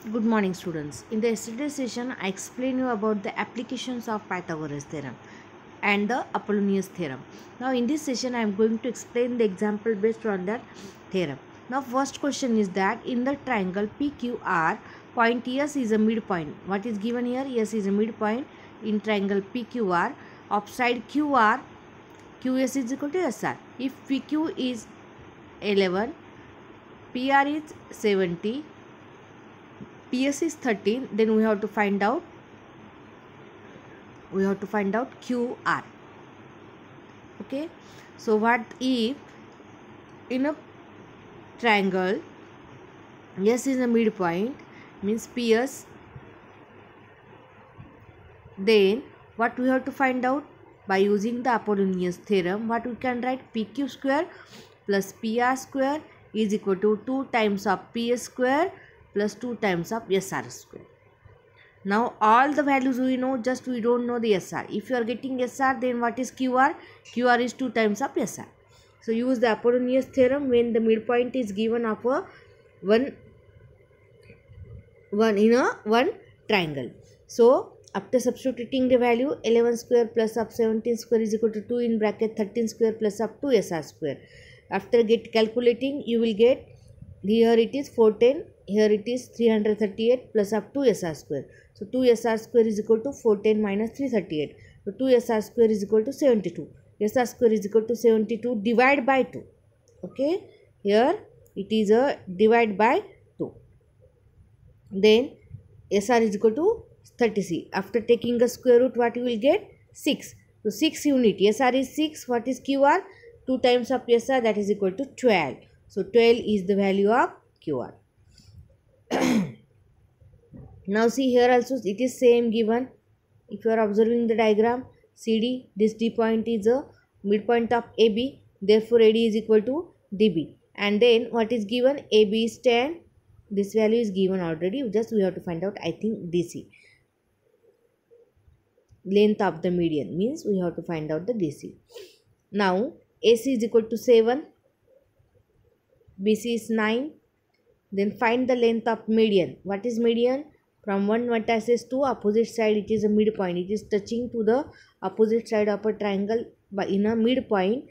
Good morning, students. In the yesterday session, I explained you about the applications of Pythagoras theorem and the Apollonius theorem. Now, in this session, I am going to explain the example based on that theorem. Now, first question is that in the triangle PQR, point S is a midpoint. What is given here? S is a midpoint in triangle PQR. Of side QR, QS is equal to SR. If PQ is 11, PR is 70, PS is 13, then we have to find out QR. Okay, so what if in a triangle S is a midpoint, means PS, then what we have to find out? By using the Apollonius theorem, what we can write? PQ square plus PR square is equal to 2 times of PS square plus 2 times of SR square. Now all the values we know, just we don't know the SR. If you are getting SR, then what is QR? QR is 2 times of SR. So use the Apollonius theorem when the midpoint is given of a one triangle. So after substituting the value, 11 square plus of 17 square is equal to 2 in bracket 13 square plus of 2 SR square. After calculating, you will get, here it is 410, here it is 338 plus of 2 SR square. So 2 SR square is equal to 410 minus 338. So 2 SR square is equal to 72. SR square is equal to 72 divided by 2. Okay, here it is a divide by 2. Then SR is equal to 36. After taking a square root, what you will get? 6. So 6 unit. SR is 6. What is QR? 2 times of SR, that is equal to 12. So 12 is the value of QR. Now see here also it is same given. If you are observing the diagram, CD, this D point is a midpoint of AB. Therefore AD is equal to DB. And then what is given? AB is 10. This value is given already. Just we have to find out, I think, DC. Length of the median means we have to find out the DC. Now AC is equal to 7. BC is 9. Then find the length of median. What is median? From one vertex to opposite side, it is a midpoint. It is touching to the opposite side of a triangle in a midpoint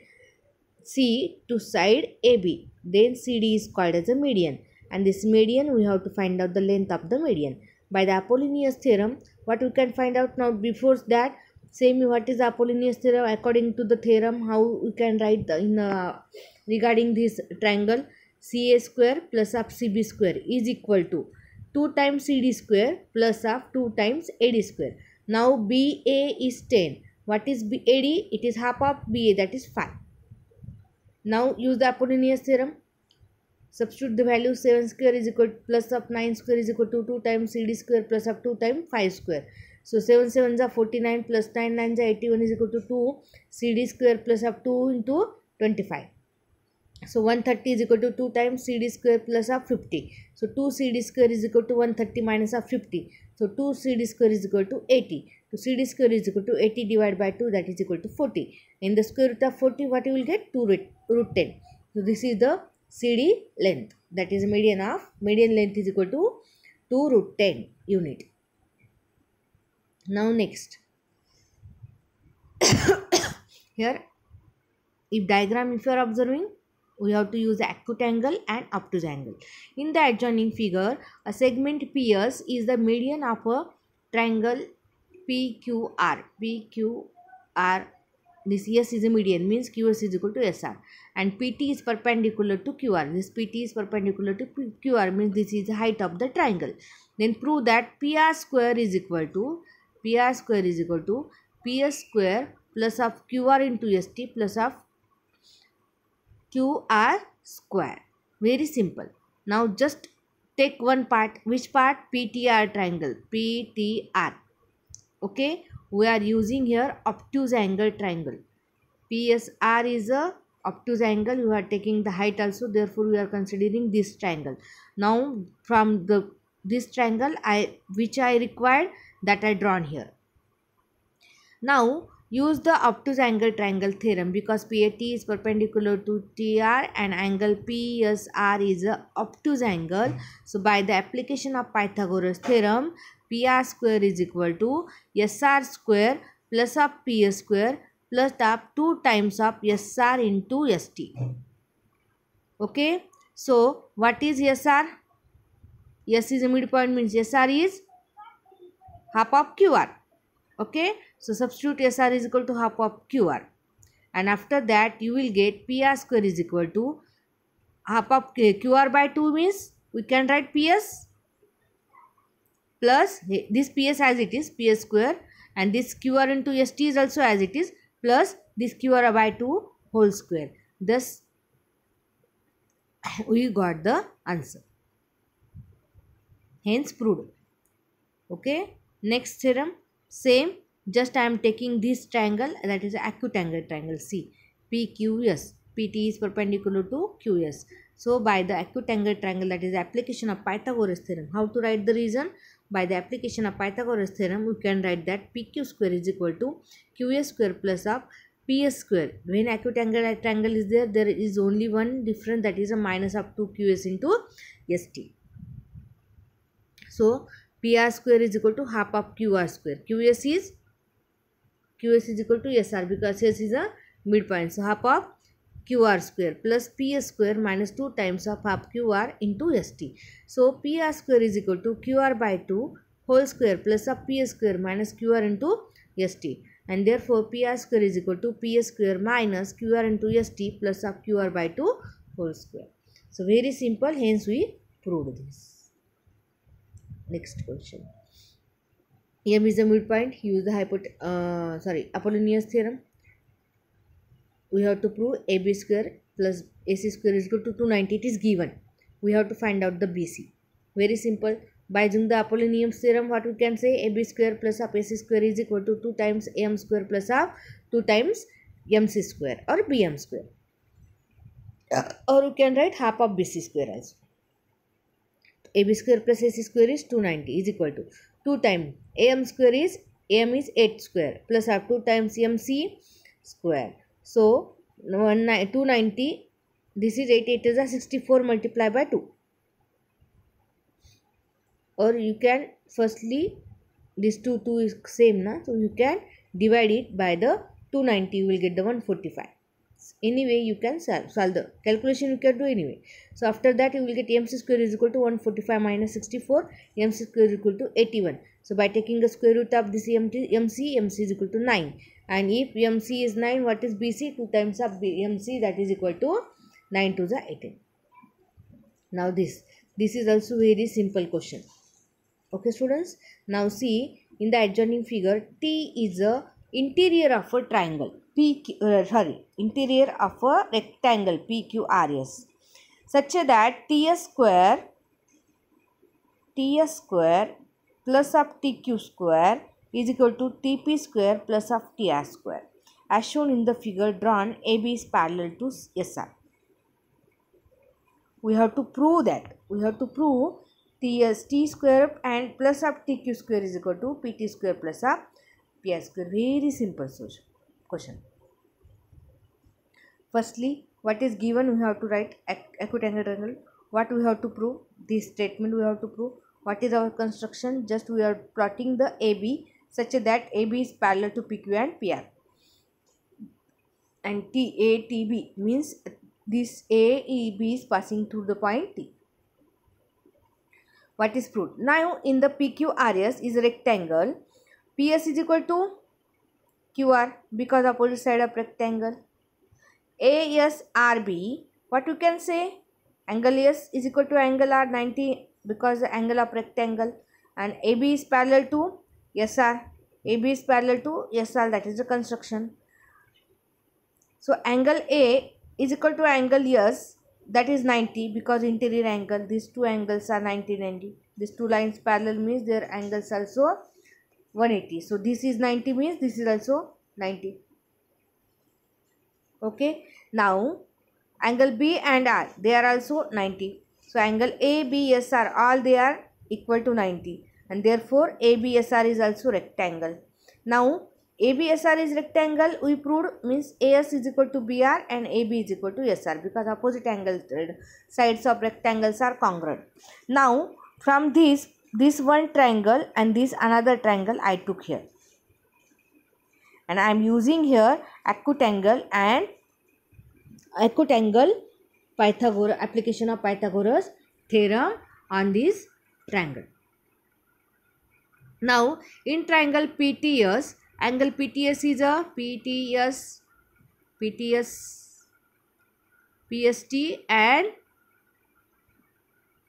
C to side AB. Then CD is called as a median. And this median, we have to find out the length of the median. By the Apollonius theorem, what we can find out now? Before that, same, what is Apollonius theorem? According to the theorem, how we can write regarding this triangle? CA square plus of CB square is equal to 2 times CD square plus of 2 times AD square. Now BA is 10. What is AD? It is half of BA, that is 5. Now use the Apollonius theorem. Substitute the value. 7 square is equal to plus of 9 square is equal to 2 times CD square plus of 2 times 5 square. So 7 7s are 49 plus 9 9s are 81 is equal to 2 CD square plus of 2 into 25. So 130 is equal to 2 times CD square plus of 50. So 2 CD square is equal to 130 minus of 50. So 2 CD square is equal to 80. So CD square is equal to 80 divided by 2, that is equal to 40. In the square root of 40, what you will get? 2 root 10. So this is the CD length. That is median length is equal to 2 root 10 unit. Now next. Here, if you are observing, we have to use the acute angle and obtuse angle. In the adjoining figure, a segment PS is the median of a triangle PQR. This S is a median, means QS is equal to SR. And PT is perpendicular to QR. This PT is perpendicular to QR, means this is the height of the triangle. Then prove that PR square is equal to PS square plus of QR into ST plus of QR square. Very simple. Now just take one part. Which part? PTR triangle. PTR. Okay. We are using here obtuse angle triangle. PSR is a obtuse angle. You are taking the height also. Therefore, we are considering this triangle. Now from this triangle which I required, that I drawn here. Now use the obtuse angle triangle theorem because PAT is perpendicular to TR and angle PSR is a obtuse angle. So by the application of Pythagoras theorem, PR square is equal to SR square plus of PS square plus the 2 times of SR into ST. Okay. So what is SR? S is a midpoint, means SR is half of QR. Okay. So substitute SR is equal to half of QR. And after that you will get PR square is equal to half of QR by 2, means we can write PS plus this PS as it is, PS square, and this QR into ST is also as it is, plus this QR by 2 whole square. Thus we got the answer. Hence proved. Okay. Next theorem, same, just I am taking this triangle, that is acute angle triangle. See, PQS. PT is perpendicular to QS. So by the acute angle triangle, that is application of Pythagoras theorem. How to write the reason? By the application of Pythagoras theorem, we can write that PQ square is equal to QS square plus of PS square. When acute angle triangle is there, there is only one difference, that is a minus of 2QS into ST. So PR square is equal to half of QR square. QS is equal to SR because S is a midpoint. So half of QR square plus PS square minus 2 times of half QR into ST. So PR square is equal to QR by 2 whole square plus of PS square minus QR into ST. And therefore PR square is equal to PS square minus QR into ST plus of QR by 2 whole square. So very simple, hence we proved this. Next question. M is a midpoint. Use the Apollonius theorem. We have to prove AB square plus AC square is equal to 290. It is given. We have to find out the BC. Very simple. By using the Apollonius theorem, what we can say? AB square plus of AC square is equal to 2 times AM square plus of 2 times MC square or BM square. Or we can write half of BC square also. AB square plus AC square is 290 is equal to 2 times AM square is 8 square plus of 2 times MC square. So 290, this is 8, it is a 64 multiplied by 2. Or you can firstly, this 2 is same na, so you can divide it by the 290, you will get the 145. Anyway you can solve the calculation, you can do anyway. So after that you will get MC square is equal to 145 minus 64, MC square is equal to 81. So by taking the square root of this MC is equal to 9. And if MC is 9, what is BC? 2 times of MC, that is equal to 9 to the 18. Now this is also very simple question. Okay students, now see in the adjoining figure, T is a interior of a triangle, interior of a rectangle PQRS, such that TS square plus of TQ square is equal to TP square plus of TR square. As shown in the figure drawn, AB is parallel to SR. We have to prove that. We have to prove T square and plus of TQ square is equal to PT square plus of PR square. Very simple question. Firstly, what is given? We have to write acute angle triangle. What we have to prove? This statement we have to prove. What is our construction? Just we are plotting the AB such that AB is parallel to PQ and PR. And TATB means this AEB is passing through the point T. What is proved? Now in the PQRS is a rectangle. PS is equal to QR because opposite side of rectangle. ASRB, what you can say? Angle S is equal to angle R 90 because the angle of rectangle. And AB is parallel to SR. AB is parallel to SR, that is the construction. So angle A is equal to angle S, that is 90 because interior angle. These two angles are 90. These two lines parallel means their angles also 180. So this is 90 means this is also 90. Okay. Now angle B and R, they are also 90. So angle ABSR, all they are equal to 90. And therefore ABSR is also rectangle. Now ABSR is rectangle, we proved, means AS is equal to BR and AB is equal to SR, because opposite angle sides of rectangles are congruent. Now from this one triangle and this another triangle I took here, and I am using here acute angle Pythagoras, application of Pythagoras theorem on this triangle. Now in triangle PTS, angle PTS is a PST and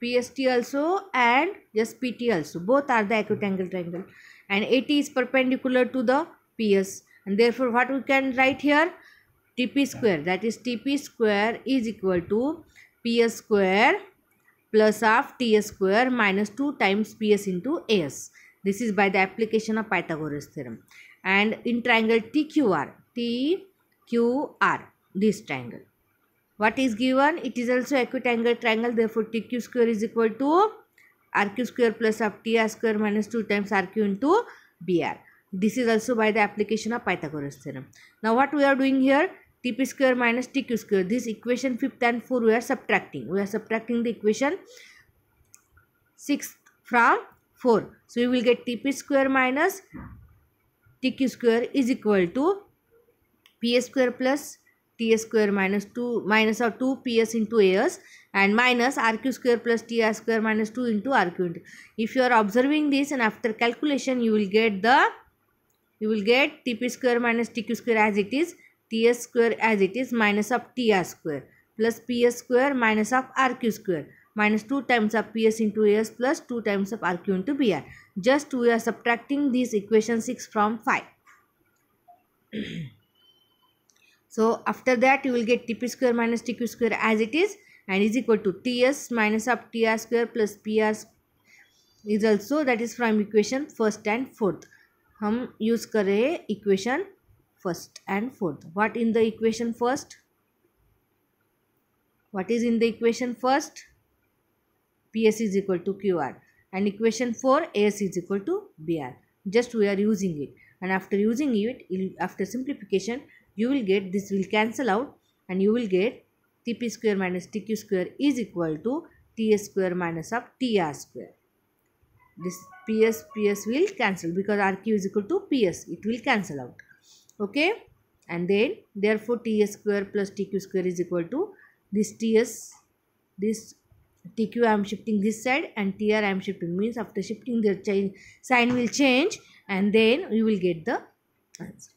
PST also and just PT also, both are the acute angle triangle, and AT is perpendicular to the PS, and therefore what we can write here, TP square, that is TP square is equal to PS square plus of TS square minus 2 times PS into AS. This is by the application of Pythagoras theorem. And in triangle TQR, this triangle, what is given? It is also acute angle triangle, therefore TQ square is equal to RQ square plus of TR square minus 2 times RQ into BR. This is also by the application of Pythagoras theorem. Now what we are doing here, TP square minus TQ square, this equation 5th and 4th we are subtracting. We are subtracting the equation 6th from 4. So we will get TP square minus TQ square is equal to PS square plus TS square minus 2 minus of 2 PS into AS and minus RQ square plus TR square minus 2 into RQ into. If you are observing this and after calculation you will get TP square minus TQ square as it is, TS square as it is, minus of TR square plus PS square minus of RQ square minus 2 times of PS into AS plus 2 times of RQ into BR. Just we are subtracting this equation 6 from 5. So after that you will get TP square minus TQ square as it is and is equal to TS minus of TR square plus PR is also, that is from equation 1st and 4th. हम use कर रहे हैं equation 1st and 4th. What in the equation 1st? What is in the equation 1st? PS is equal to QR, and equation 4 AS is equal to BR. Just we are using it, and after using it, after simplification, you will get this will cancel out and you will get TP square minus TQ square is equal to TS square minus of TR square. This PS will cancel because RQ is equal to PS. It will cancel out. Okay, and then therefore TS square plus TQ square is equal to this TS, this TQ I am shifting this side and TR I am shifting, means after shifting the sign will change and then we will get the answer.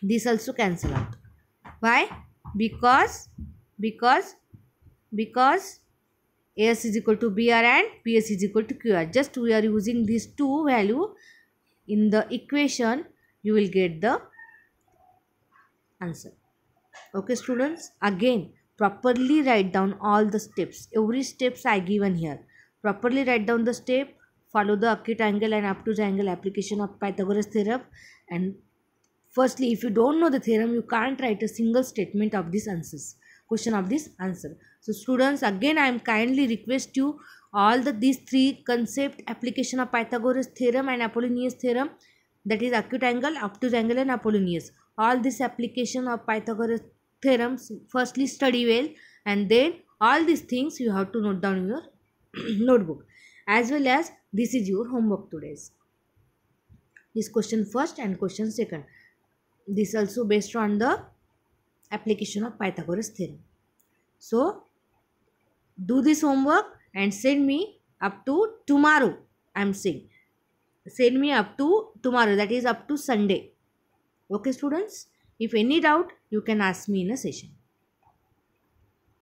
This also cancel out. Why? Because AS is equal to BR and PS is equal to QR. Just we are using these two value in the equation, you will get the answer. Okay students, again properly write down all the steps. Every steps I given here. Properly write down the step, follow the acute angle and obtuse angle application of Pythagoras theorem. And firstly, if you don't know the theorem, you can't write a single statement of this answers, question of this answer. So students, again I am kindly request you all these three concept, application of Pythagoras theorem and Apollonius theorem, that is acute angle, obtuse angle and Apollonius. All this application of Pythagoras theorems, firstly study well, and then all these things you have to note down in your notebook, as well as this is your homework today's. This question first and question second. This also based on the application of Pythagoras theorem. So do this homework and send me up to tomorrow. I am saying send me up to tomorrow, that is up to Sunday. Okay students, if any doubt you can ask me in a session.